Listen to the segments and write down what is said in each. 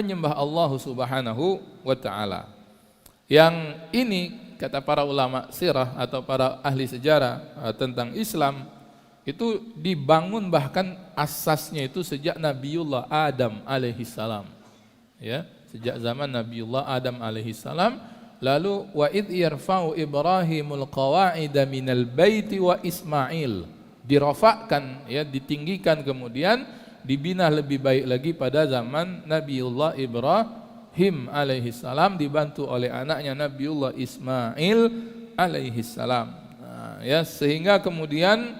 menyembah Allah Subhanahu wa taala. Yang ini kata para ulama sirah atau para ahli sejarah tentang Islam itu dibangun bahkan asasnya itu sejak Nabiullah Adam alaihissalam. Ya, sejak zaman Nabiullah Adam alaihissalam. Lalu wa id yarfa'u Ibrahimul qawa'ida minal baiti wa Ismail, dirofakkan, ya, ditinggikan, kemudian dibina lebih baik lagi pada zaman Nabiullah Ibrahim alaihissalam dibantu oleh anaknya Nabiullah Ismail alaihissalam. Nah, ya, sehingga kemudian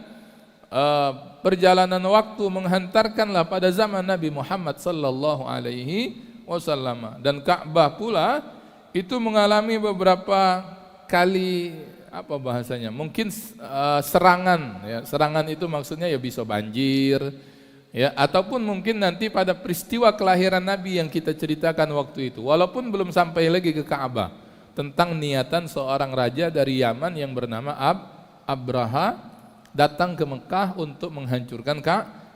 perjalanan waktu menghantarkanlah pada zaman Nabi Muhammad sallallahu alaihi wasallam, dan Ka'bah pula itu mengalami beberapa kali apa bahasanya? Mungkin serangan, ya. Serangan itu maksudnya ya bisa banjir, ya, ataupun mungkin nanti pada peristiwa kelahiran Nabi yang kita ceritakan waktu itu. Walaupun belum sampai lagi ke Ka'bah, tentang niatan seorang raja dari Yaman yang bernama Abraha datang ke Mekah untuk menghancurkan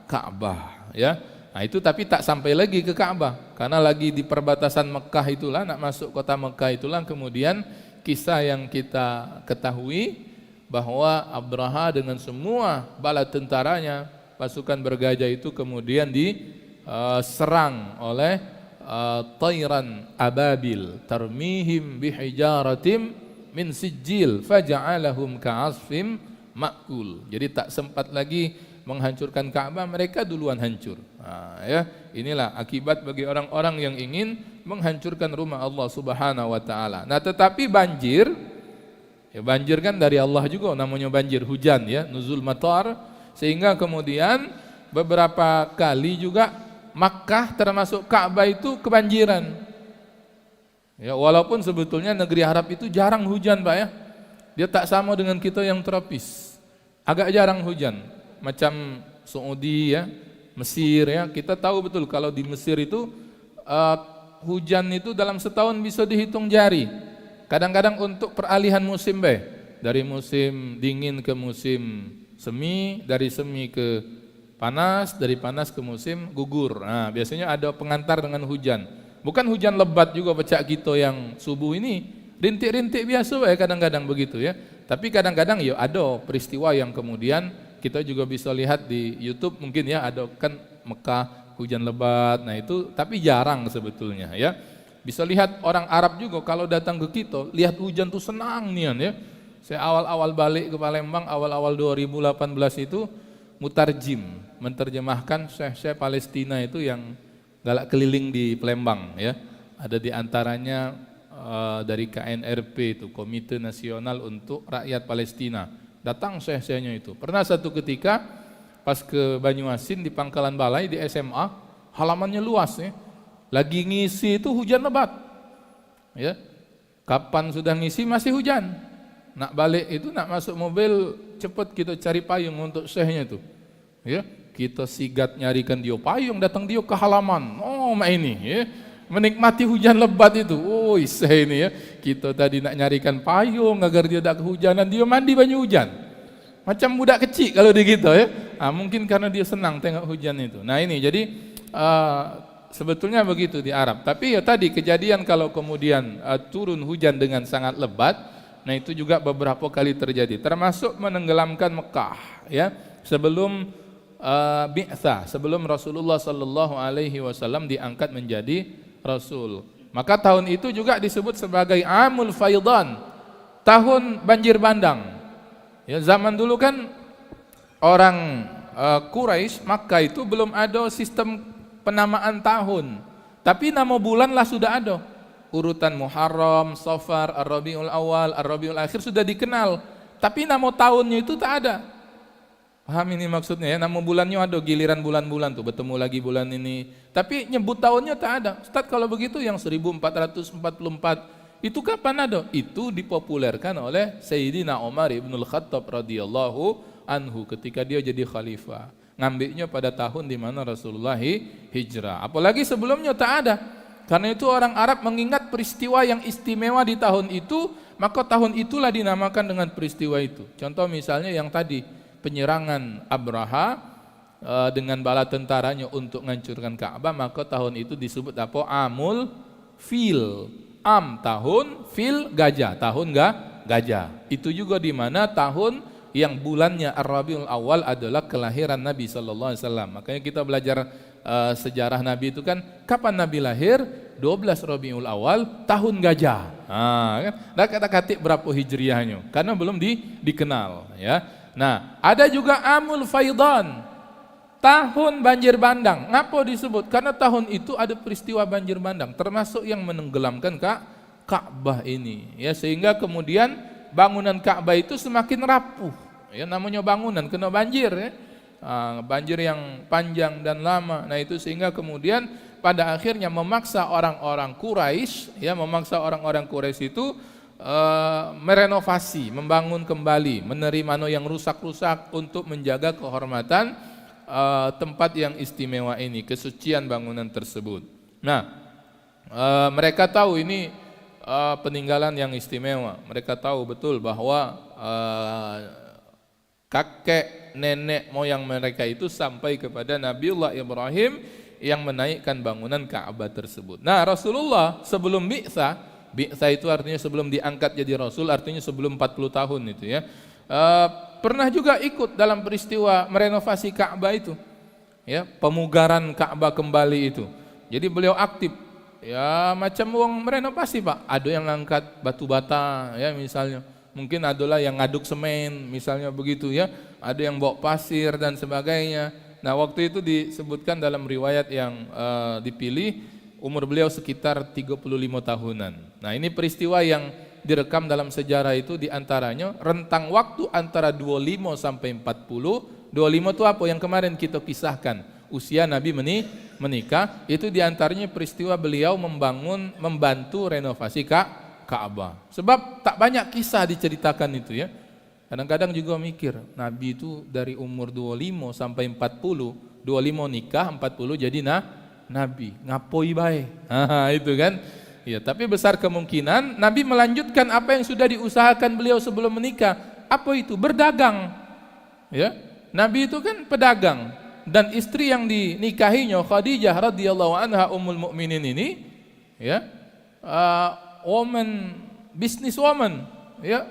Ka'bah, ya. Nah itu tapi tak sampai lagi ke Ka'bah, karena lagi di perbatasan Mekah itulah, nak masuk kota Mekah itulah kemudian kisah yang kita ketahui bahwa Abraha dengan semua bala tentaranya, pasukan bergajah itu kemudian diserang oleh tayran ababil tarmihim bihijaratim min sijil faja'alahum ka'asfim ma'kul. Jadi tak sempat lagi menghancurkan Ka'bah, mereka duluan hancur. Nah, ya, inilah akibat bagi orang-orang yang ingin menghancurkan rumah Allah Subhanahu wa taala. Nah, tetapi banjir, ya, banjir kan dari Allah juga, namanya banjir, hujan, ya, nuzul matar, sehingga kemudian beberapa kali juga Makkah termasuk Ka'bah itu kebanjiran. Ya, walaupun sebetulnya negeri Arab itu jarang hujan, Pak, ya. Dia tak sama dengan kita yang tropis. Agak jarang hujan. Macam Saudi, ya, Mesir, ya, kita tahu betul kalau di Mesir itu hujan itu dalam setahun bisa dihitung jari. Kadang-kadang untuk peralihan musim, dari musim dingin ke musim semi, dari semi ke panas, dari panas ke musim gugur. Nah, biasanya ada pengantar dengan hujan. Bukan hujan lebat juga pecah kita yang subuh ini, rintik-rintik biasa, kadang-kadang begitu, ya. Tapi kadang-kadang ya ada peristiwa yang kemudian kita juga bisa lihat di YouTube mungkin, ya, ada kan Mekah hujan lebat. Nah itu tapi jarang sebetulnya, ya. Bisa lihat orang Arab juga kalau datang ke kita lihat hujan tuh senang nian, ya. Saya awal-awal balik ke Palembang awal-awal 2018 itu mutarjim menerjemahkan syekh-syekh Palestina itu yang galak keliling di Palembang, ya. Ada di antaranya dari KNRP itu, Komite Nasional untuk Rakyat Palestina. Datang syekh-syekhnya itu. Pernah satu ketika pas ke Banyuasin di Pangkalan Balai di SMA, halamannya luas, ya. Lagi ngisi itu hujan lebat. Ya. Kapan sudah ngisi masih hujan. Nak balik itu, nak masuk mobil cepat kita cari payung untuk syekhnya itu. Ya, kita sigat nyarikan dia payung, datang dia ke halaman. Oh, mak ini, ya. Menikmati hujan lebat itu. Oh, iseh ini, ya. Kita tadi nak nyarikan payung agar dia tak kehujanan, dia mandi banyu hujan. Macam budak kecil kalau dia gitu, ya. Nah, mungkin karena dia senang tengok hujan itu. Nah ini jadi sebetulnya begitu di Arab. Tapi ya tadi kejadian kalau kemudian turun hujan dengan sangat lebat, nah itu juga beberapa kali terjadi. Termasuk menenggelamkan Mekah, ya, sebelum bi'tsah, sebelum Rasulullah sallallahu alaihi wasallam diangkat menjadi Rasul. Maka tahun itu juga disebut sebagai Amul Faidan, tahun banjir bandang. Ya, zaman dulu kan orang Quraisy, Makkah itu belum ada sistem penamaan tahun. Tapi nama bulan lah sudah ada. Urutan Muharram, Safar, Ar-Rabiul Awal, Ar-Rabiul Akhir sudah dikenal. Tapi nama tahunnya itu tak ada. Paham ini maksudnya, ya? Nama bulannya ada, giliran bulan-bulan tuh bertemu lagi bulan ini. Tapi nyebut tahunnya tak ada. Ustaz kalau begitu yang 1444 itu kapan ada? Itu dipopulerkan oleh Sayyidina Umar ibnul Khattab radhiyallahu anhu ketika dia jadi khalifah. Ngambilnya pada tahun di mana Rasulullah hijrah. Apalagi sebelumnya tak ada. Karena itu orang Arab mengingat peristiwa yang istimewa di tahun itu, maka tahun itulah dinamakan dengan peristiwa itu. Contoh misalnya yang tadi penyerangan Abraha dengan bala tentaranya untuk menghancurkan Ka'bah, maka tahun itu disebut apa? Amul Fil. Tahun, fil gajah, tahun gajah. Itu juga di mana tahun yang bulannya Ar-Rabiul Awal adalah kelahiran Nabi sallallahu alaihi wasallam. Makanya kita belajar sejarah Nabi itu kan, kapan Nabi lahir? 12 Rabiul Awal, tahun gajah. Kan? Nah, kata-kata berapa hijriahnya? Karena belum dikenal, ya. Nah, ada juga Amul Faidan, tahun banjir bandang. Ngapa disebut? Karena tahun itu ada peristiwa banjir bandang, termasuk yang menenggelamkan Ka'bah ini. Ya, sehingga kemudian bangunan Ka'bah itu semakin rapuh. Ya, namanya bangunan kena banjir, ya. Banjir yang panjang dan lama. Nah, itu sehingga kemudian pada akhirnya memaksa orang-orang Quraisy, ya, itu merenovasi, membangun kembali, menerima yang rusak-rusak untuk menjaga kehormatan tempat yang istimewa ini, kesucian bangunan tersebut. Nah, mereka tahu ini peninggalan yang istimewa. Mereka tahu betul bahwa kakek nenek moyang mereka itu sampai kepada Nabiullah Ibrahim yang menaikkan bangunan Ka'bah tersebut. Nah, Rasulullah sebelum bi'tsah itu artinya sebelum diangkat jadi Rasul, artinya sebelum 40 tahun itu, ya. Pernah juga ikut dalam peristiwa merenovasi Ka'bah itu, ya, pemugaran Ka'bah kembali itu. Jadi beliau aktif, ya, macam uang merenovasi, Pak. Ada yang ngangkat batu bata, ya, misalnya. Mungkin adalah yang ngaduk semen, misalnya begitu, ya. Ada yang bawa pasir dan sebagainya. Nah, waktu itu disebutkan dalam riwayat yang dipilih, umur beliau sekitar 35 tahunan. Nah, ini peristiwa yang direkam dalam sejarah itu, diantaranya rentang waktu antara 25 sampai 40. 25 itu apa yang kemarin kita pisahkan, usia Nabi menikah, itu diantaranya peristiwa beliau membantu renovasi Ka'bah. Sebab tak banyak kisah diceritakan itu, ya. Kadang-kadang juga mikir, Nabi itu dari umur 25 sampai 40, 25 nikah, 40 jadi Nabi, ngapoi bae. Itu kan. Ya, tapi besar kemungkinan Nabi melanjutkan apa yang sudah diusahakan beliau sebelum menikah. Apa itu? Berdagang. Ya. Nabi itu kan pedagang, dan istri yang dinikahinya Khadijah radhiyallahu anha ummul mukminin ini, ya, business woman, ya.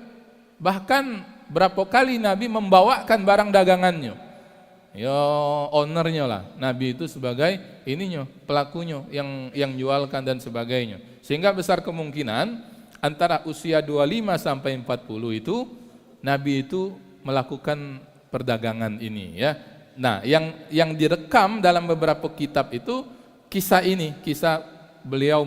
Bahkan berapa kali Nabi membawakan barang dagangannya. Ya, ownernya lah. Nabi itu sebagai ininya, pelakunya yang jualkan dan sebagainya. Sehingga besar kemungkinan antara usia 25 sampai 40 itu Nabi itu melakukan perdagangan ini, ya. Nah, yang direkam dalam beberapa kitab itu kisah ini, kisah beliau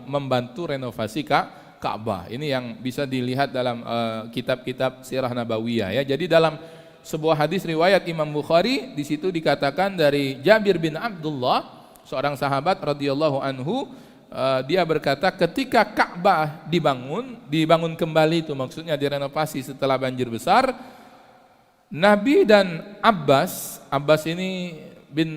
membantu renovasi Ka'bah. Ini yang bisa dilihat dalam kitab-kitab Sirah Nabawiyah, ya. Jadi dalam sebuah hadis riwayat Imam Bukhari, di situ dikatakan dari Jabir bin Abdullah, seorang sahabat radhiyallahu anhu, dia berkata ketika Ka'bah dibangun kembali, itu maksudnya direnovasi setelah banjir besar, Nabi dan Abbas ini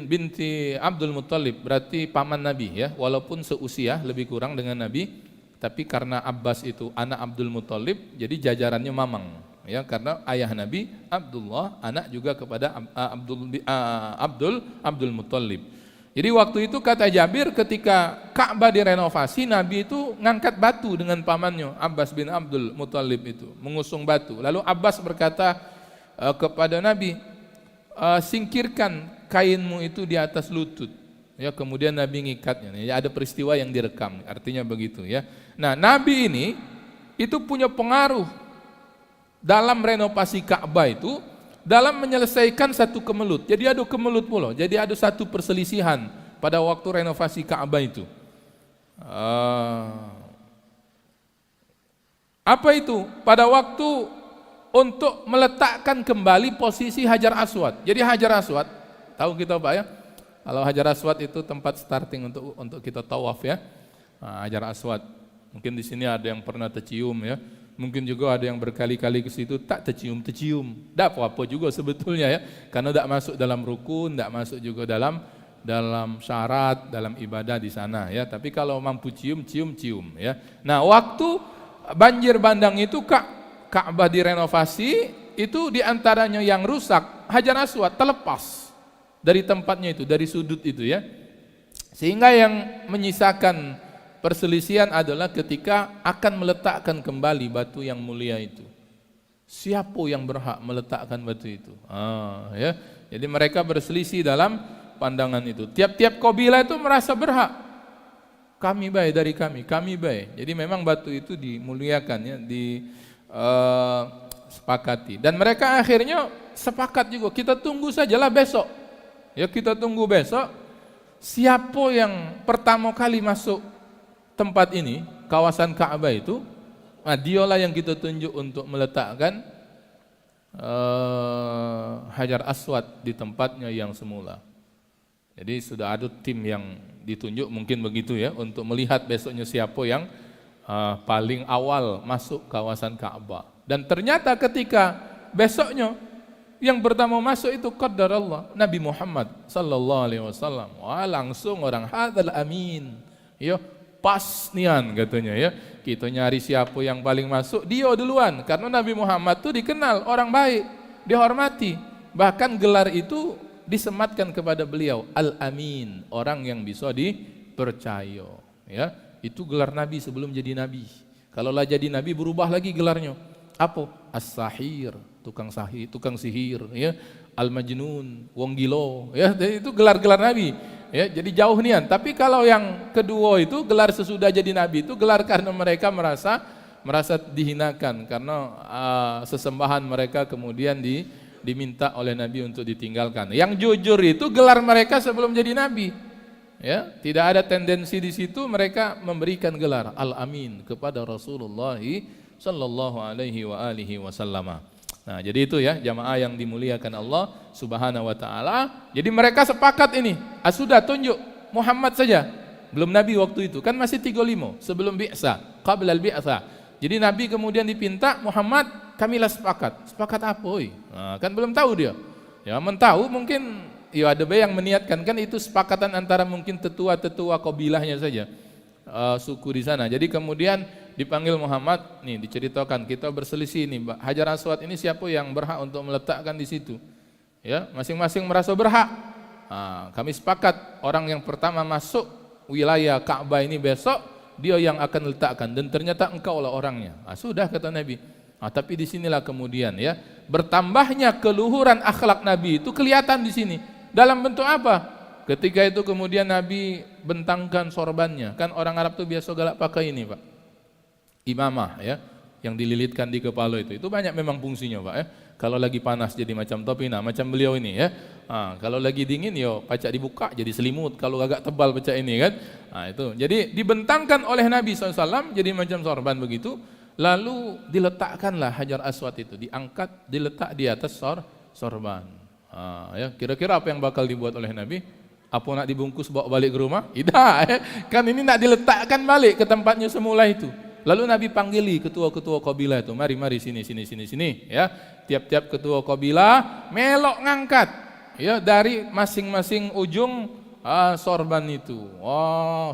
binti Abdul Muttalib, berarti paman Nabi, ya, walaupun seusia lebih kurang dengan Nabi, tapi karena Abbas itu anak Abdul Muttalib, jadi jajarannya mamang, ya, karena ayah Nabi Abdullah anak juga kepada Abdul Muttalib. Jadi waktu itu kata Jabir, ketika Ka'bah direnovasi, Nabi itu ngangkat batu dengan pamannya Abbas bin Abdul Muttalib itu, mengusung batu. Lalu Abbas berkata kepada Nabi, singkirkan kainmu itu di atas lutut. Ya, kemudian Nabi ngikatnya. Ya, ada peristiwa yang direkam, artinya begitu, ya. Nah, Nabi ini itu punya pengaruh dalam renovasi Ka'bah itu, dalam menyelesaikan satu kemelut. Jadi ada kemelut pula. Jadi ada satu perselisihan pada waktu renovasi Ka'bah itu. Apa itu? Pada waktu untuk meletakkan kembali posisi Hajar Aswad. Jadi Hajar Aswad, tahu kita Pak, ya? Kalau Hajar Aswad itu tempat starting untuk kita tawaf, ya. Nah, Hajar Aswad. Mungkin di sini ada yang pernah tercium, ya. Mungkin juga ada yang berkali-kali ke situ tak tercium. Tak apa-apa juga sebetulnya, ya. Karena tidak masuk dalam rukun, tidak masuk juga dalam syarat, dalam ibadah di sana, ya. Tapi kalau mampu cium, ya. Nah, waktu banjir bandang itu Ka'bah direnovasi, itu diantaranya yang rusak Hajar Aswad terlepas dari tempatnya itu, dari sudut itu ya. Sehingga yang menyisakan perselisihan adalah ketika akan meletakkan kembali batu yang mulia itu. Siapa yang berhak meletakkan batu itu? Ya. Jadi mereka berselisih dalam pandangan itu. Tiap-tiap kabilah itu merasa berhak. Kami baik dari kami baik. Jadi memang batu itu dimuliakan ya, sepakati. Dan mereka akhirnya sepakat juga, kita tunggu sajalah besok. Ya, kita tunggu besok. Siapa yang pertama kali masuk tempat ini, kawasan Ka'bah itu, dialah yang kita tunjuk untuk meletakkan Hajar Aswad di tempatnya yang semula. Jadi sudah ada tim yang ditunjuk, mungkin begitu ya, untuk melihat besoknya siapa yang paling awal masuk kawasan Ka'bah. Dan ternyata ketika besoknya yang pertama masuk itu qadarullah Nabi Muhammad sallallahu alaihi wasallam. Wah, langsung orang hadzal amin. Ya, pas nian katanya ya. Kita nyari siapa yang paling masuk, dia duluan. Karena Nabi Muhammad itu dikenal orang baik, dihormati. Bahkan gelar itu disematkan kepada beliau, Al-Amin, orang yang bisa dipercaya. Ya, itu gelar Nabi sebelum jadi Nabi. Kalau lah jadi Nabi berubah lagi gelarnya. Apa? As-Sahir, tukang sihir, ya. Al-Majnun, wong gilo, ya. Itu gelar-gelar Nabi. Ya, jadi jauh nian. Tapi kalau yang kedua itu gelar sesudah jadi Nabi itu gelar karena mereka merasa dihinakan karena sesembahan mereka kemudian diminta oleh Nabi untuk ditinggalkan. Yang jujur itu gelar mereka sebelum jadi Nabi. Ya, tidak ada tendensi di situ mereka memberikan gelar Al-Amin kepada Rasulullah sallallahu alaihi wa alihi wasallam. Nah, jadi itu ya jamaah yang dimuliakan Allah Subhanahu wa taala. Jadi mereka sepakat ini, sudah tunjuk Muhammad saja. Belum Nabi waktu itu, kan masih 35 sebelum bi'sa, qabla al-bi'sa. Jadi Nabi kemudian dipinta, Muhammad, kamilah sepakat. Sepakat apa, oi? Nah, kan belum tahu dia. Ya, mentahu mungkin ya ada yang meniatkan, kan itu sepakatan antara mungkin tetua-tetua kabilahnya saja. Suku di sana. Jadi kemudian dipanggil Muhammad, nih diceritakan kita berselisih nih, Hajar Aswad ini siapa yang berhak untuk meletakkan di situ? Ya, masing-masing merasa berhak. Kami sepakat orang yang pertama masuk wilayah Ka'bah ini besok dia yang akan letakkan dan ternyata engkaulah orangnya. Sudah kata Nabi. Tapi di sinilah kemudian ya bertambahnya keluhuran akhlak Nabi itu kelihatan di sini. Dalam bentuk apa? Ketika itu kemudian Nabi bentangkan sorbannya. Kan orang Arab tuh biasa galak pakai ini, Pak. Imamah ya, yang dililitkan di kepala itu. Itu banyak memang fungsinya, Pak ya. Kalau lagi panas jadi macam topi, nah macam beliau ini ya. Kalau lagi dingin yo pacak dibuka jadi selimut. Kalau agak tebal pacak ini kan. Itu. Jadi dibentangkan oleh Nabi SAW jadi macam sorban begitu. Lalu diletakkanlah Hajar Aswad itu, diangkat, diletak di atas sorban. Ya, kira-kira apa yang bakal dibuat oleh Nabi? Apa nak dibungkus bawa balik ke rumah? Tidak, ya. Kan ini nak diletakkan balik ke tempatnya semula itu. Lalu Nabi panggili ketua-ketua kabilah itu, mari sini, ya. Tiap-tiap ketua kabilah melok ngangkat, ya, dari masing-masing ujung sorban itu.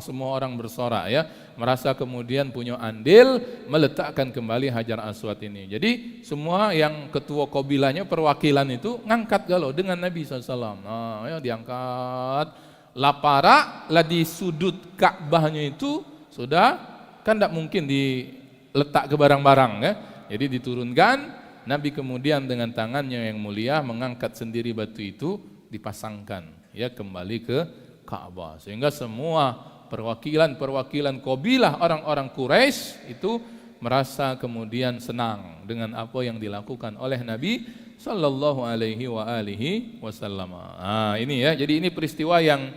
Semua orang bersorak ya, merasa kemudian punya andil meletakkan kembali Hajar Aswad ini. Jadi semua yang ketua kabilahnya perwakilan itu ngangkat galau dengan Nabi SAW. Ya, diangkat. Lapara lah di sudut Ka'bahnya itu sudah kan tidak mungkin diletak ke barang-barang ya. Jadi diturunkan, Nabi kemudian dengan tangannya yang mulia mengangkat sendiri batu itu, dipasangkan ya kembali ke Ka'bah. Sehingga semua perwakilan kabilah orang-orang Quraisy itu merasa kemudian senang dengan apa yang dilakukan oleh Nabi sallallahu alaihi wa alihi wasallam. Ini ya. Jadi ini peristiwa yang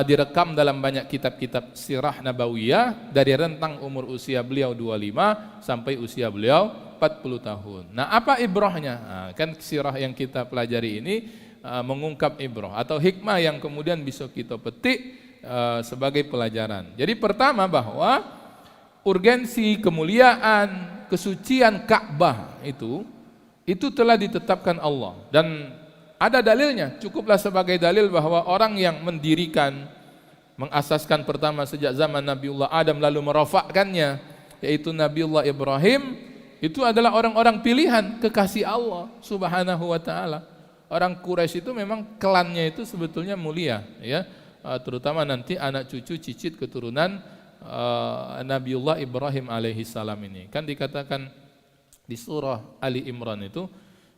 direkam dalam banyak kitab-kitab sirah nabawiyah dari rentang umur usia beliau 25 sampai usia beliau 40 tahun. Nah, apa ibrahnya? Kan sirah yang kita pelajari ini mengungkap ibrah atau hikmah yang kemudian bisa kita petik sebagai pelajaran. Jadi pertama bahwa urgensi kemuliaan, kesucian Ka'bah itu telah ditetapkan Allah dan ada dalilnya, cukuplah sebagai dalil bahwa orang yang mendirikan, mengasaskan pertama sejak zaman Nabiullah Adam lalu merofakkannya, yaitu Nabiullah Ibrahim, itu adalah orang-orang pilihan kekasih Allah Subhanahu wa taala. orang Quraisy itu memang klannya itu sebetulnya mulia, ya. Terutama nanti anak cucu cicit keturunan Nabiullah Ibrahim alaihi salam ini. Kan dikatakan di surah Ali Imran itu,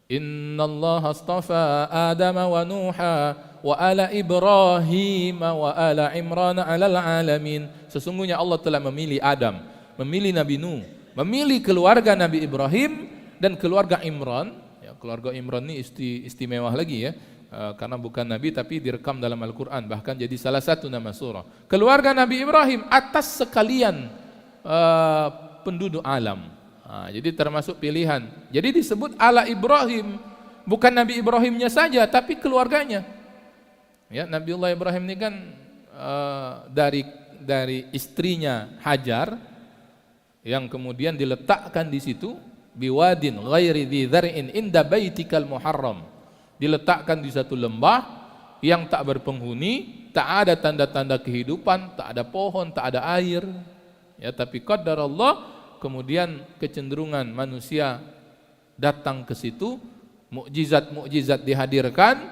Innallaha astafa Adam wa Nuha wa ala Ibrahim wa ala Imran 'alal alamin. Sesungguhnya Allah telah memilih Adam, memilih Nabi Nuh, memilih keluarga Nabi Ibrahim dan keluarga Imran. Ya, keluarga Imran ini istimewa lagi, ya. Karena bukan Nabi tapi direkam dalam Al-Quran, bahkan jadi salah satu nama surah. Keluarga Nabi Ibrahim atas sekalian penduduk alam. Jadi termasuk pilihan. Jadi disebut ala Ibrahim, bukan Nabi Ibrahimnya saja tapi keluarganya. Ya, Nabiullah Ibrahim ini kan dari istrinya Hajar yang kemudian diletakkan di situ, biwadin ghairi dzi dzar'in inda baitikal muharram. Diletakkan di satu lembah yang tak berpenghuni, tak ada tanda-tanda kehidupan, tak ada pohon, tak ada air. Ya, tapi qadar Allah, kemudian kecenderungan manusia datang ke situ, mukjizat-mukjizat dihadirkan,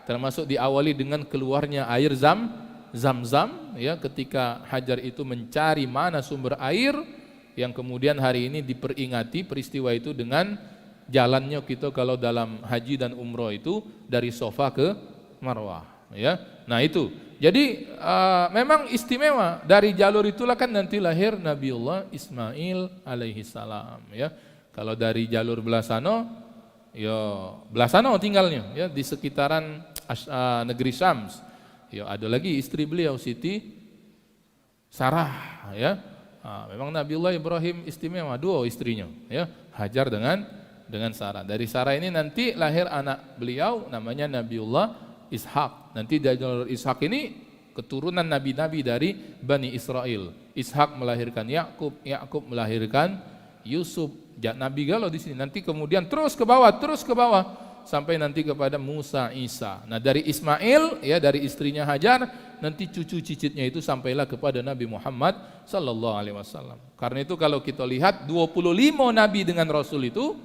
termasuk diawali dengan keluarnya air Zam-Zam, ya, ketika Hajar itu mencari mana sumber air, yang kemudian hari ini diperingati peristiwa itu dengan jalannya kita kalau dalam haji dan umroh itu dari Safa ke Marwah, ya. Nah itu, jadi memang istimewa. Dari jalur itulah kan nanti lahir Nabiullah Ismail alaihi salam, ya. Kalau dari jalur belah sana, ya belah sana tinggalnya, ya, di sekitaran negeri Syams. Ya, ada lagi istri beliau Siti Sarah, ya. Memang Nabiullah Ibrahim istimewa, dua istrinya, ya, Hajar dengan Sarah. Dari Sarah ini nanti lahir anak beliau namanya Nabiullah Ishak. Nanti dari jalur Ishak ini keturunan nabi-nabi dari Bani Israel. Ishak melahirkan Yakub, Yakub melahirkan Yusuf. Nabi galau di sini. Nanti kemudian terus ke bawah sampai nanti kepada Musa, Isa. Nah, dari Ismail, ya, dari istrinya Hajar, nanti cucu cicitnya itu sampailah kepada Nabi Muhammad sallallahu alaihi wasallam. Karena itu kalau kita lihat 25 nabi dengan Rasul itu,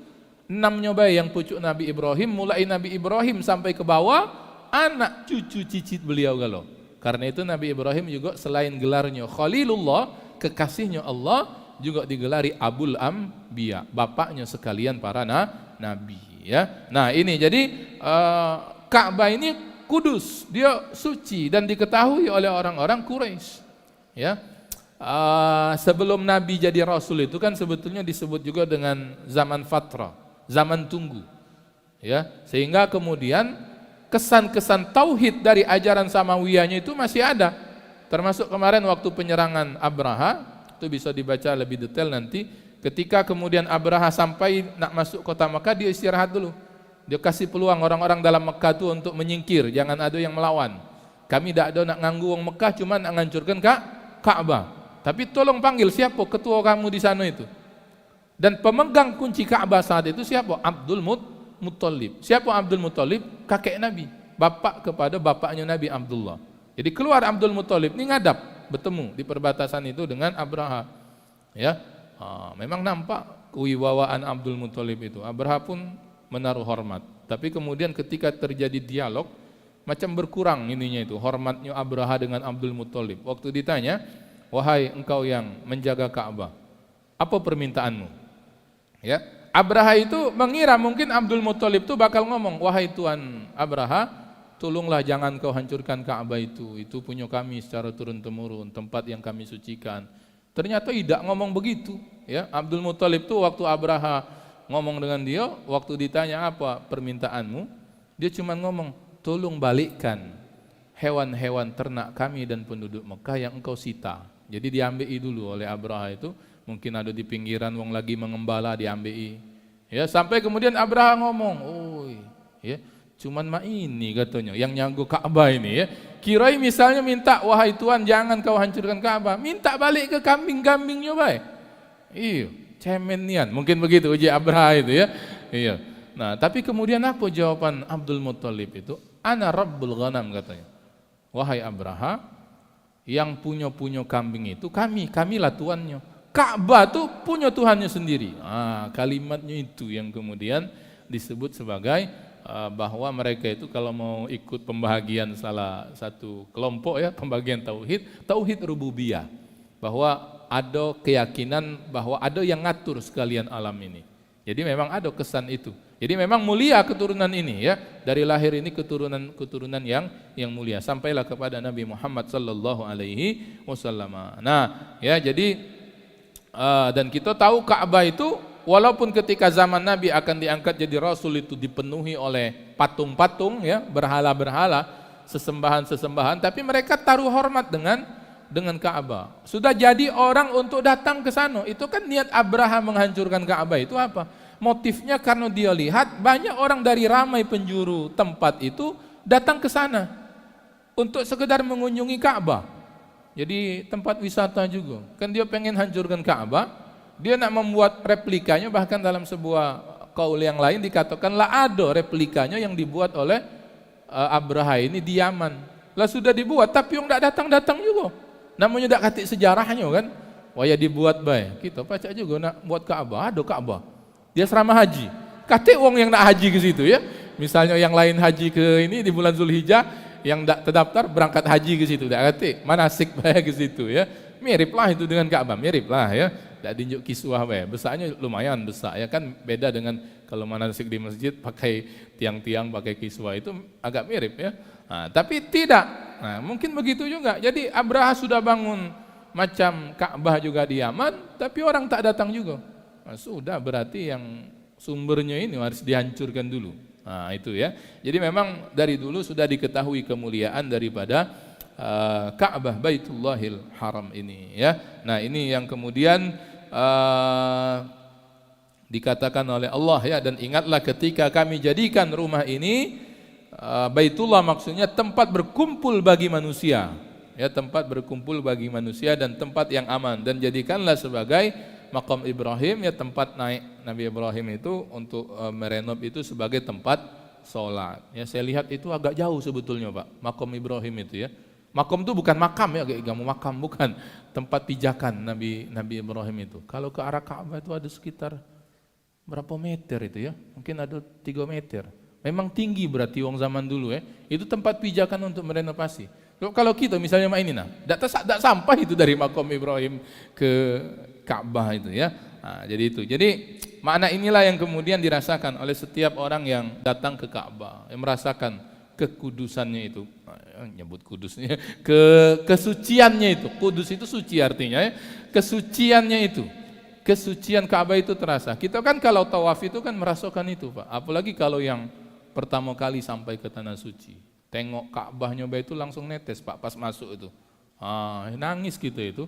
6 nyobai yang pucuk Nabi Ibrahim, mulai Nabi Ibrahim sampai ke bawah, anak cucu cicit beliau galau. Karena itu Nabi Ibrahim juga selain gelarnya Khalilullah, kekasihnya Allah, juga digelari Abul Anbiya, bapaknya sekalian para nabi, ya. Nah ini jadi Ka'bah ini kudus, dia suci dan diketahui oleh orang-orang Quraisy, ya. Sebelum Nabi jadi Rasul itu kan sebetulnya disebut juga dengan zaman fatrah, zaman tunggu, ya, sehingga kemudian kesan-kesan tauhid dari ajaran Samawiyahnya itu masih ada, termasuk kemarin waktu penyerangan Abraha, itu bisa dibaca lebih detail nanti. Ketika kemudian Abraha sampai nak masuk kota Mekah, dia istirahat dulu, dia kasih peluang orang-orang dalam Mekah itu untuk menyingkir, jangan ada yang melawan. Kami tidak ada nak nganggu orang Mekah, cuma nak ngancurkan Ka'bah, tapi tolong panggil siapa ketua kamu di sana itu. Dan pemegang kunci Ka'bah saat itu siapa? Abdul Muttalib. Siapa Abdul Muttalib? Kakek Nabi, bapak kepada bapaknya Nabi Abdullah. Jadi keluar Abdul Muttalib ini ngadap, bertemu di perbatasan itu dengan Abraha, ya. Memang nampak kewibawaan Abdul Muttalib itu. Abraha pun menaruh hormat. Tapi kemudian ketika terjadi dialog, macam berkurang ininya itu, hormatnya Abraha dengan Abdul Muttalib. Waktu ditanya, wahai engkau yang menjaga Ka'bah, apa permintaanmu? Ya, Abraha itu mengira mungkin Abdul Muttalib itu bakal ngomong, wahai Tuan Abraha, tolonglah jangan kau hancurkan Ka'bah itu punya kami secara turun-temurun, tempat yang kami sucikan. Ternyata tidak ngomong begitu, ya. Abdul Muttalib itu waktu Abraha ngomong dengan dia, waktu ditanya apa permintaanmu, dia cuma ngomong, tolong balikkan hewan-hewan ternak kami dan penduduk Mekah yang engkau sita. Jadi diambil dulu oleh Abraha itu. Mungkin ada di pinggiran wong lagi mengembala, diambil. Ya, sampai kemudian Abraha ngomong, "Oi, ya, cuman ini katanya yang nyanggu Ka'bah ini, ya. Kirain misalnya minta, wahai Tuhan jangan kau hancurkan Ka'bah, minta balik ke kambing-kambingnya baik." Iya, cemen nian. Mungkin begitu uji Abraha itu, ya. Iya. Nah, tapi kemudian apa jawaban Abdul Muttalib itu? Ana Rabbul Ghanam katanya. Wahai Abraha, yang punya kambing itu kamilah tuannya. Ka'bah itu punya Tuhannya sendiri. Kalimatnya itu yang kemudian disebut sebagai bahwa mereka itu kalau mau ikut pembahagian salah satu kelompok ya, pembagian tauhid rububiyah, bahwa ada keyakinan bahwa ada yang ngatur sekalian alam ini. Jadi memang ada kesan itu. Jadi memang mulia keturunan ini ya, dari lahir ini keturunan yang mulia sampailah kepada Nabi Muhammad sallallahu alaihi wasallam. Nah, ya jadi dan kita tahu Ka'bah itu walaupun ketika zaman Nabi akan diangkat jadi rasul itu dipenuhi oleh patung-patung ya, berhala-berhala, sesembahan-sesembahan, tapi mereka taruh hormat dengan Ka'bah. Sudah jadi orang untuk datang ke sana. Itu kan niat Abraham menghancurkan Ka'bah itu apa? Motifnya karena dia lihat banyak orang dari ramai penjuru tempat itu datang ke sana untuk sekedar mengunjungi Ka'bah. Jadi tempat wisata juga. Kan dia pengen hancurkan Ka'bah, dia nak membuat replikanya, bahkan dalam sebuah kaul yang lain dikatakan lah ada replikanya yang dibuat oleh Abraha ini di Yaman. Lah sudah dibuat tapi yang tidak datang-datang juga. Namanya tidak katik sejarahnya kan. Wah ya dibuat baik. Kita baca juga nak buat Ka'bah, ada Ka'bah. Dia serama haji. Katik wong yang nak haji ke situ ya. Misalnya yang lain haji ke ini di bulan Zulhijjah, yang tidak terdaftar berangkat haji ke situ. Tidak katik manasik baik ke situ ya. Miriplah itu dengan Ka'bah, miriplah ya. Tidak diunjuk kiswah baik. Besarnya lumayan besar ya kan, beda dengan kalau manasik di masjid pakai tiang-tiang pakai kiswah itu agak mirip ya. Nah, tapi tidak. Nah, mungkin begitu juga. Jadi Abraha sudah bangun macam Ka'bah juga di Yaman, tapi orang tak datang juga. Nah, sudah berarti yang sumbernya ini harus dihancurkan dulu. Nah, itu ya. Jadi memang dari dulu sudah diketahui kemuliaan daripada Ka'bah Baitullahil Haram ini ya. Nah, ini yang kemudian dikatakan oleh Allah ya, dan ingatlah ketika kami jadikan rumah ini Baitullah maksudnya tempat berkumpul bagi manusia. Ya, tempat berkumpul bagi manusia dan tempat yang aman, dan jadikanlah sebagai Maqam Ibrahim ya, tempat naik Nabi Ibrahim itu untuk merenov itu sebagai tempat sholat. Ya, saya lihat itu agak jauh sebetulnya Pak, Maqam Ibrahim itu ya. Maqam itu bukan makam ya, kayak kamu makam, bukan. Tempat pijakan Nabi Ibrahim itu. Kalau ke arah Ka'bah itu ada sekitar berapa meter itu ya? Mungkin ada 3 meter. Memang tinggi berarti wong zaman dulu ya. Itu tempat pijakan untuk merenovasi. Kalau kita misalnya ini tidak sampai itu dari Maqam Ibrahim ke Ka'bah itu ya. Nah, jadi itu. Jadi makna inilah yang kemudian dirasakan oleh setiap orang yang datang ke Ka'bah, yang merasakan kekudusannya itu. Nyebut kudusnya, kesuciannya itu. Kudus itu suci artinya ya. Kesuciannya itu. Kesucian Ka'bah itu terasa. Kita kan kalau tawaf itu kan merasakan itu Pak. Apalagi kalau yang pertama kali sampai ke tanah suci. Tengok Ka'bahnya itu langsung netes Pak pas masuk itu. Nangis gitu itu.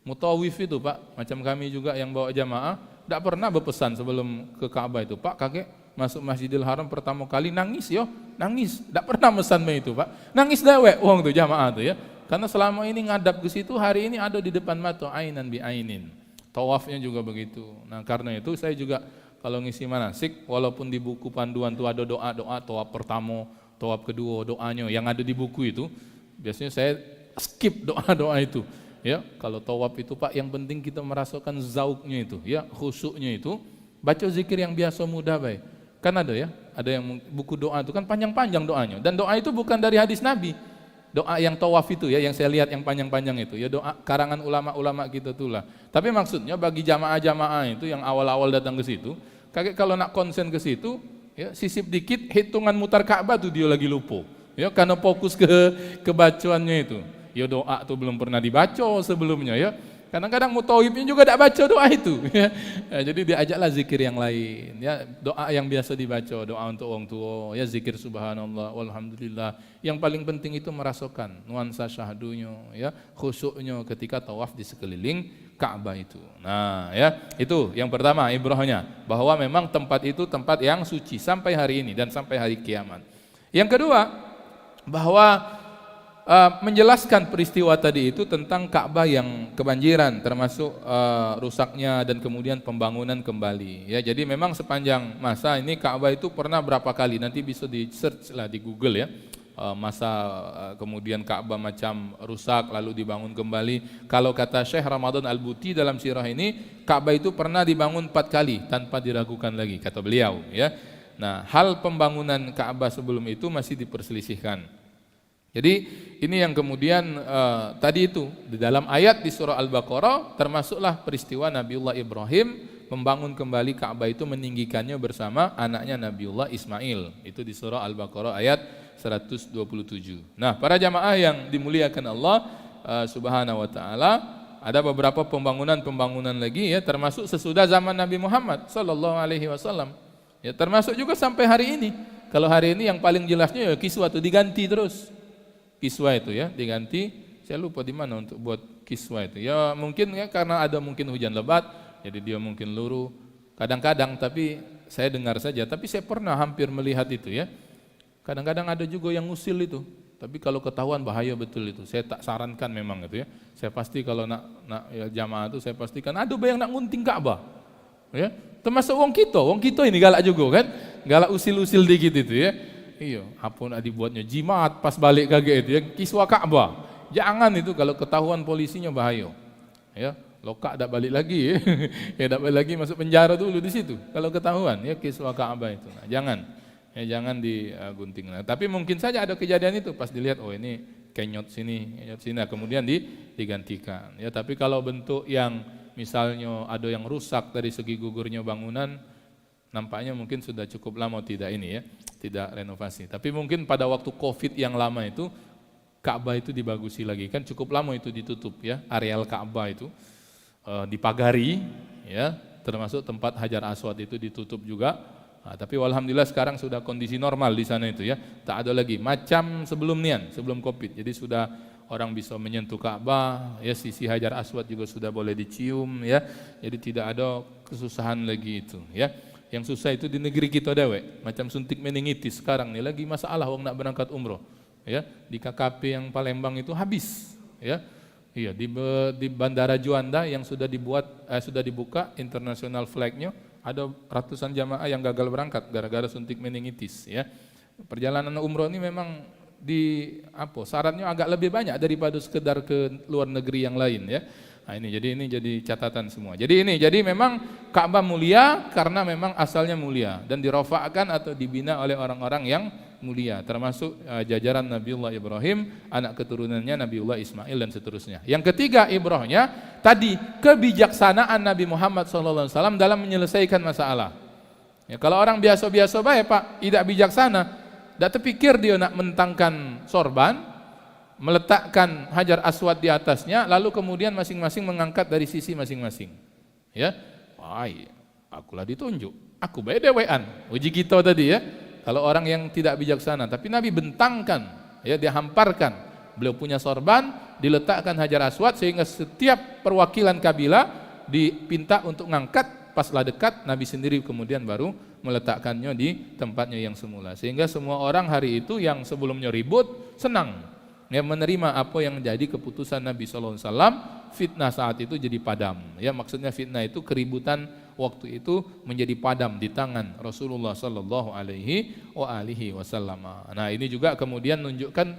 Mutawif itu Pak, macam kami juga yang bawa jamaah, tidak pernah berpesan sebelum ke Ka'bah itu, Pak kakek masuk Masjidil Haram pertama kali nangis yo, nangis, tidak pernah pesan itu Pak, nangis dewek uang tuh jamaah tuh ya, karena selama ini ngadap ke situ, hari ini ada di depan mata, ainan bi ainin, tawafnya juga begitu. Nah karena itu saya juga kalau ngisi manasik, walaupun di buku panduan tuh ada doa-doa, tawaf pertama, tawaf kedua, doanya yang ada di buku itu, biasanya saya skip doa-doa itu. Ya, kalau tawaf itu Pak, yang penting kita merasakan zauknya itu, ya, khusyuknya itu, baca zikir yang biasa mudah baik. Kan ada ya, ada yang buku doa itu kan panjang-panjang doanya, dan doa itu bukan dari hadis Nabi. Doa yang tawaf itu ya, yang saya lihat yang panjang-panjang itu, ya doa karangan ulama-ulama kita itulah. Tapi maksudnya bagi jamaah-jamaah itu yang awal-awal datang ke situ, kakek kalau nak konsen ke situ, ya sisip dikit, hitungan mutar Ka'bah tuh dia lagi lupa. Ya, karena fokus ke bacaannya itu. Ya doa itu belum pernah dibaca sebelumnya ya. Kadang-kadang mutawifnya juga tidak baca doa itu ya. Jadi diajaklah zikir yang lain ya, doa yang biasa dibaca, doa untuk orang tua ya, zikir subhanallah walhamdulillah. Yang paling penting itu merasakan nuansa syahdunya ya, khusyuknya ketika tawaf di sekeliling Ka'bah itu. Nah ya, itu yang pertama ibrahnya, bahwa memang tempat itu tempat yang suci sampai hari ini dan sampai hari kiamat. Yang kedua, bahwa menjelaskan peristiwa tadi itu tentang Ka'bah yang kebanjiran, termasuk rusaknya dan kemudian pembangunan kembali. Ya, jadi memang sepanjang masa ini Ka'bah itu pernah berapa kali, nanti bisa di search lah di Google ya, masa kemudian Ka'bah macam rusak lalu dibangun kembali. Kalau kata Syekh Ramadan Al-Buti dalam sirah ini, Ka'bah itu pernah dibangun 4 kali tanpa diragukan lagi, kata beliau ya. Nah, hal pembangunan Ka'bah sebelum itu masih diperselisihkan. Jadi ini yang kemudian tadi itu di dalam ayat di surah Al-Baqarah termasuklah peristiwa Nabiullah Ibrahim membangun kembali Ka'bah itu, meninggikannya bersama anaknya Nabiullah Ismail. Itu di surah Al-Baqarah ayat 127. Nah, para jamaah yang dimuliakan Allah Subhanahu wa taala, ada beberapa pembangunan lagi ya, termasuk sesudah zaman Nabi Muhammad sallallahu alaihi wasallam. Ya, termasuk juga sampai hari ini. Kalau hari ini yang paling jelasnya ya kiswah itu diganti terus. Kiswah itu ya diganti. Saya lupa di mana untuk buat kiswah itu. Ya mungkin ya karena ada mungkin hujan lebat, jadi dia mungkin luruh. Kadang-kadang, tapi saya dengar saja. Tapi saya pernah hampir melihat itu ya. Kadang-kadang ada juga yang usil itu. Tapi kalau ketahuan bahaya betul itu. Saya tak sarankan memang itu ya. Saya pasti kalau nak ya, jamaah itu saya pastikan ada yang nak ngunting Ka'bah. Ya, termasuk wong kita ini galak juga kan. Galak usil-usil dikit itu ya. Iya, apa nak dibuatnya jimat pas balik kaget itu ya, kiswah Ka'bah. Jangan itu, kalau ketahuan polisinya bahaya. Ya, lokak dak balik lagi ya. Ya dak balik lagi, masuk penjara dulu di situ. Kalau ketahuan ya kiswah Ka'bah itu. Nah, jangan. Ya jangan digunting. Nah, tapi mungkin saja ada kejadian itu pas dilihat oh ini kenyot sini, kemudian digantikan. Ya, tapi kalau bentuk yang misalnya ada yang rusak dari segi gugurnya bangunan, nampaknya mungkin sudah cukup lama tidak ini ya, tidak renovasi. Tapi mungkin pada waktu Covid yang lama itu Ka'bah itu dibagusi lagi, kan cukup lama itu ditutup ya, areal Ka'bah itu dipagari ya, termasuk tempat Hajar Aswad itu ditutup juga. Nah, tapi alhamdulillah sekarang sudah kondisi normal di sana itu ya, tak ada lagi macam sebelum Covid. Jadi sudah orang bisa menyentuh Ka'bah ya, sisi Hajar Aswad juga sudah boleh dicium ya. Jadi tidak ada kesusahan lagi itu ya. Yang susah itu di negeri kita dewek, macam suntik meningitis sekarang nih lagi masalah wong nak berangkat umroh. Ya, di KKP yang Palembang itu habis ya. Iya, di Bandara Juanda yang sudah dibuka international flag-nya, ada ratusan jamaah yang gagal berangkat gara-gara suntik meningitis ya. Perjalanan umroh ini memang syaratnya agak lebih banyak daripada sekedar ke luar negeri yang lain ya. Nah, ini jadi catatan semua. Jadi memang Ka'bah mulia karena memang asalnya mulia dan dirofakkan atau dibina oleh orang-orang yang mulia, termasuk jajaran Nabiullah Ibrahim, anak keturunannya Nabiullah Ismail dan seterusnya. Yang ketiga ibrahnya tadi kebijaksanaan Nabi Muhammad SAW dalam menyelesaikan masalah. Ya, kalau orang biasa-biasa baik Pak, tidak bijaksana, tidak terpikir dia nak mentangkan sorban, meletakkan Hajar Aswad di atasnya, lalu kemudian masing-masing mengangkat dari sisi masing-masing. Ya, akulah ditunjuk, aku baik dewean, uji kita tadi ya. Kalau orang yang tidak bijaksana, tapi Nabi bentangkan, ya dia hamparkan. Beliau punya sorban, diletakkan Hajar Aswad sehingga setiap perwakilan kabilah dipinta untuk ngangkat, paslah dekat Nabi sendiri kemudian baru meletakkannya di tempatnya yang semula. Sehingga semua orang hari itu yang sebelumnya ribut senang ya menerima apa yang menjadi keputusan Nabi sallallahu alaihi wasallam. Fitnah saat itu jadi padam. Ya, maksudnya fitnah itu keributan waktu itu menjadi padam di tangan Rasulullah sallallahu alaihi wasallam. Nah, ini juga kemudian menunjukkan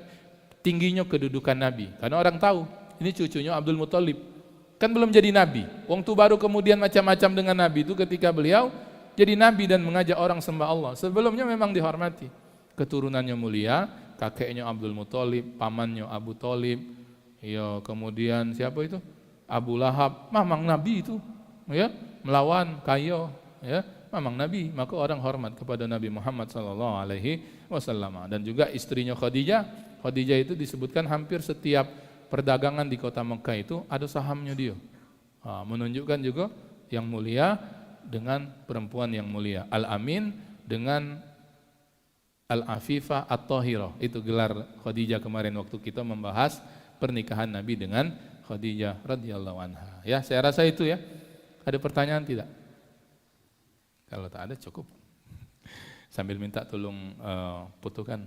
tingginya kedudukan Nabi. Karena orang tahu ini cucunya Abdul Muthalib. Kan belum jadi nabi. Wong tu baru kemudian macam-macam dengan Nabi itu ketika beliau jadi nabi dan mengajak orang sembah Allah. Sebelumnya memang dihormati. Keturunannya mulia, kakeknya Abdul Muthalib, pamannya Abu Thalib, ya kemudian siapa itu? Abu Lahab, mamang Nabi itu, ya, melawan kayo, ya, mamang Nabi, maka orang hormat kepada Nabi Muhammad sallallahu alaihi wasallam. Dan juga istrinya Khadijah itu disebutkan hampir setiap perdagangan di kota Mekah itu ada sahamnya dia. Menunjukkan juga yang mulia dengan perempuan yang mulia. Al-Amin dengan Al-Afifah At-Tahirah. Itu gelar Khadijah kemarin waktu kita membahas pernikahan Nabi dengan Khadijah radhiyallahu anha. Ya, saya rasa itu ya. Ada pertanyaan tidak? Kalau tak ada cukup. Sambil minta tolong putukan.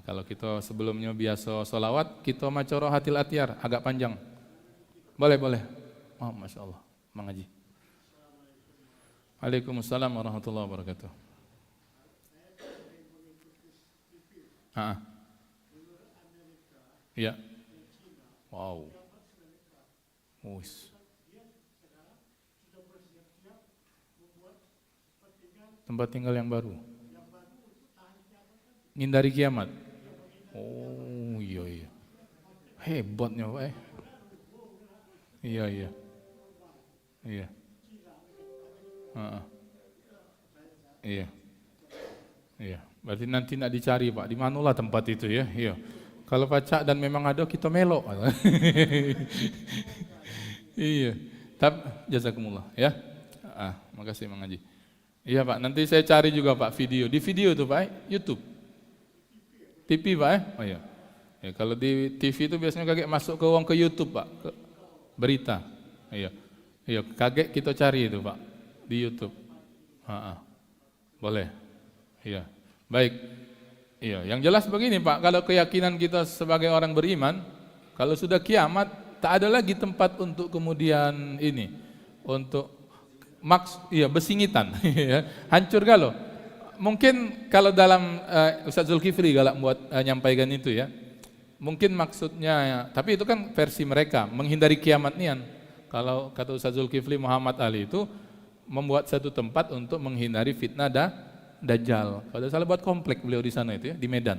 Kalau kita sebelumnya biasa solawat, kita macoro hatil atyar agak panjang. Boleh. Oh, masya Allah, mengaji. Waalaikumsalam warahmatullahi wabarakatuh. Ya. Wow. Wis. Tempat tinggal yang baru. Ngindari kiamat. Oh iya. Hebatnya Pak. Iya. Iya. Iya. Berarti nanti nak dicari Pak. Di manalah tempat itu ya. Iya. Kalau pacak dan memang ada kita melok. Iya. Jazakumullah ya. Makasih Mang Haji. Iya Pak, nanti saya cari juga Pak video. Di video itu Pak, YouTube. TV Pak Oh iya. Ya, kalau di TV itu biasanya kaget masuk ke YouTube Pak, ke berita. Iya. Kaget kita cari itu Pak di YouTube. Boleh. Iya. Baik. Iya, yang jelas begini Pak, kalau keyakinan kita sebagai orang beriman, kalau sudah kiamat tak ada lagi tempat untuk kemudian ini, untuk besingitan, hancur galau. Mungkin kalau dalam Ustaz Zulkifli galak buat nyampaikan itu ya, mungkin maksudnya, tapi itu kan versi mereka, menghindari kiamat nian. Kalau kata Ustaz Zulkifli Muhammad Ali itu membuat satu tempat untuk menghindari fitnah Dajjal. Kalau salah buat komplek beliau di sana itu ya, di Medan.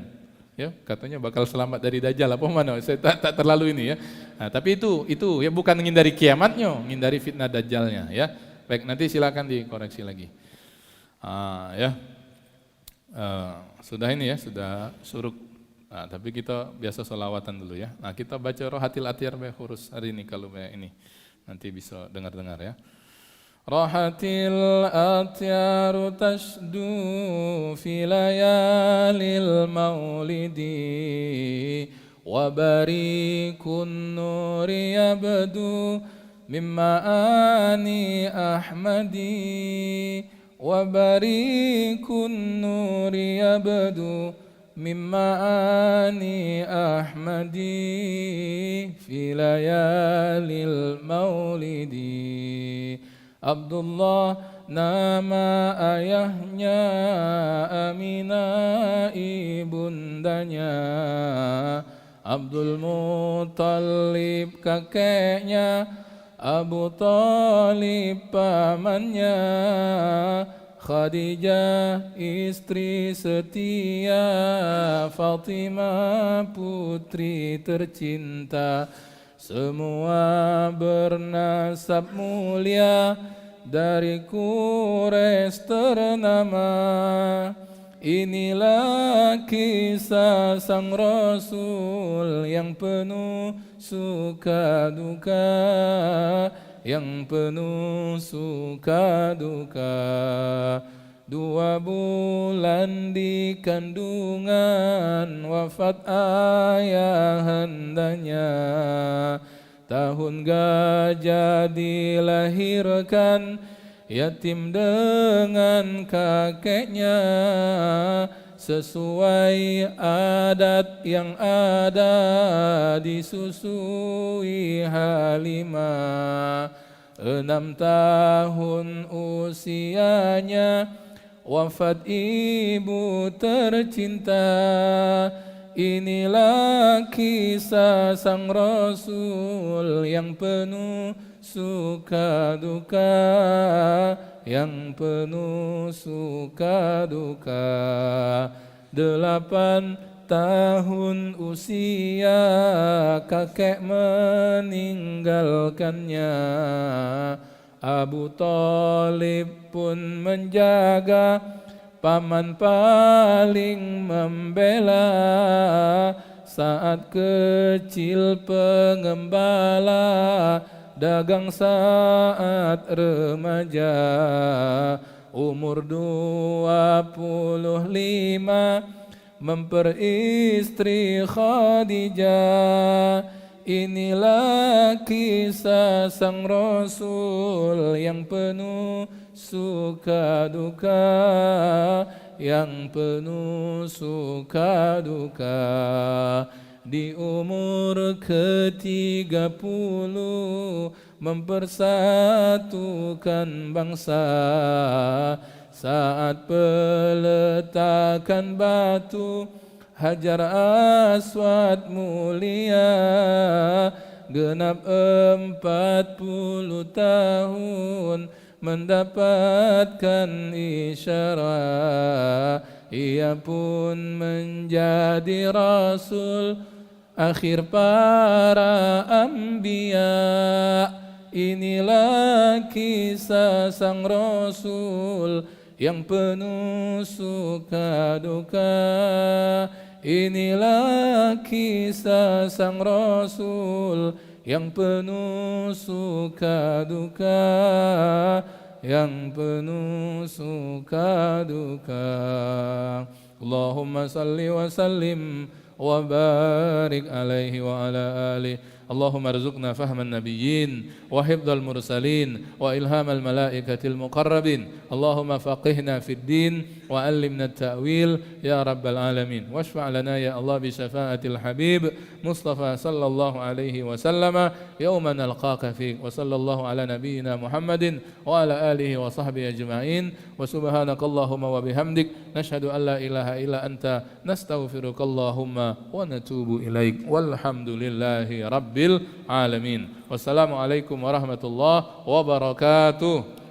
Ya, katanya bakal selamat dari Dajjal apa mana? Saya tak terlalu ini ya. Nah, tapi itu ya bukan menghindari kiamatnya, menghindari fitnah Dajjalnya ya. Baik, nanti silakan dikoreksi lagi. Sudah ini ya, sudah suruk. Tapi kita biasa sholawatan dulu ya. Nah, kita baca Rohatil Atyar hurus hari ini kalau ini nanti bisa dengar-dengar ya. Rohatil Atyar tashdu fi layalil maulidi wa barikun nuri yabdu mimma ani ahmadi wa barikun nuri yabdu mimma ani ahmadi fi layalil maulidi. Abdullah nama ayahnya, Aminah ibundanya, Abdul Muttalib kakeknya, Abu Talib pamannya, Khadijah istri setia, Fatimah putri tercinta, semua bernasab mulia dari Quraisy ternama. Inilah kisah sang Rasul yang penuh suka duka, yang penuh suka duka. 2 bulan di kandungan wafat ayahandanya. Tahun gajah dilahirkan yatim dengan kakeknya. Sesuai adat yang ada disusui Halimah. 6 tahun usianya wafat ibu tercinta. Inilah kisah sang Rasul yang penuh suka duka, yang penuh suka duka. 8 tahun usia kakek meninggalkannya. Abu Talib pun menjaga, paman paling membela. Saat kecil pengembala, dagang saat remaja. Umur 25 memperistri Khadijah. Inilah kisah sang Rasul yang penuh suka duka, yang penuh suka duka. Di umur ke-30 mempersatukan bangsa. Saat peletakan batu Hajar Aswad mulia, genap 40 tahun mendapatkan isyarat, ia pun menjadi rasul akhir para anbiya. Inilah kisah sang rasul yang penuh suka duka. Inilah kisah sang rasul yang penuh suka duka, yang penuh suka duka. Allahumma salli wa sallim wa barik alaihi wa ala alihi. اللهم ارزقنا فهم النبيين وحفظ المرسلين وإلهام الملائكة المقربين. اللهم فقهنا في الدين وعلمنا التأويل يا رب العالمين. واشفع لنا يا الله بشفاعة الحبيب مصطفى صلى الله عليه وسلم يوم نلقاك فيك. وصلى الله على نبينا محمد وعلى آله وصحبه أجمعين. وسبحانك اللهم وبحمدك نشهد أن لا إله إلا أنت نستغفرك اللهم ونتوب إليك. والحمد لله رب العالمين. Wassalamualaikum warahmatullahi wabarakatuh.